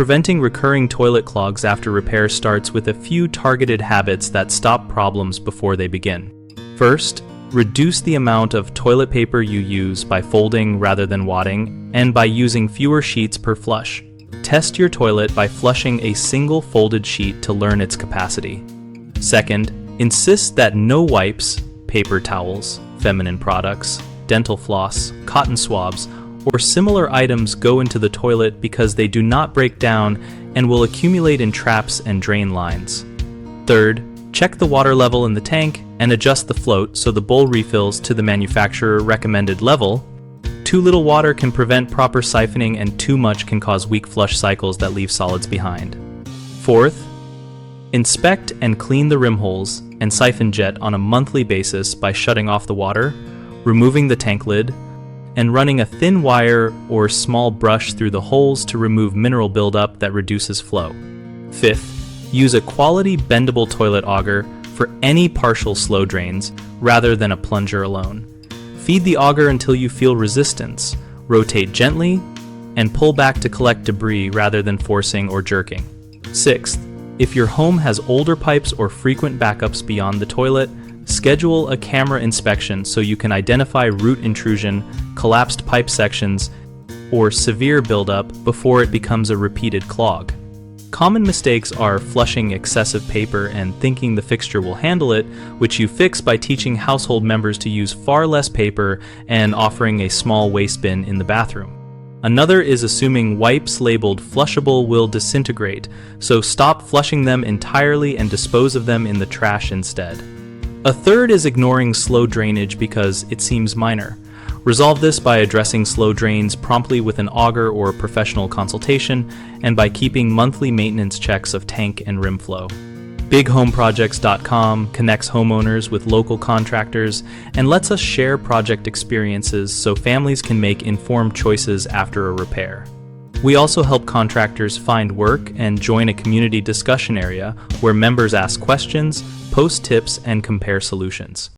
Preventing recurring toilet clogs after repair starts with a few targeted habits that stop problems before they begin. First, reduce the amount of toilet paper you use by folding rather than wadding, and by using fewer sheets per flush. Test your toilet by flushing a single folded sheet to learn its capacity. Second, insist that no wipes, paper towels, feminine products, dental floss, cotton swabs, or similar items go into the toilet because they do not break down and will accumulate in traps and drain lines. Third, check the water level in the tank and adjust the float so the bowl refills to the manufacturer recommended level. Too little water can prevent proper siphoning, and too much can cause weak flush cycles that leave solids behind. Fourth, inspect and clean the rim holes and siphon jet on a monthly basis by shutting off the water, removing the tank lid, and running a thin wire or small brush through the holes to remove mineral buildup that reduces flow. Fifth, use a quality bendable toilet auger for any partial slow drains rather than a plunger alone. Feed the auger until you feel resistance, rotate gently, and pull back to collect debris rather than forcing or jerking. Sixth, if your home has older pipes or frequent backups beyond the toilet, schedule a camera inspection so you can identify root intrusion, collapsed pipe sections, or severe buildup before it becomes a repeated clog. Common mistakes are flushing excessive paper and thinking the fixture will handle it, which you fix by teaching household members to use far less paper and offering a small waste bin in the bathroom. Another is assuming wipes labeled flushable will disintegrate, so stop flushing them entirely and dispose of them in the trash instead. A third is ignoring slow drainage because it seems minor. Resolve this by addressing slow drains promptly with an auger or professional consultation, and by keeping monthly maintenance checks of tank and rim flow. BigHomeProjects.com connects homeowners with local contractors and lets us share project experiences so families can make informed choices after a repair. We also help contractors find work and join a community discussion area where members ask questions, post tips, and compare solutions.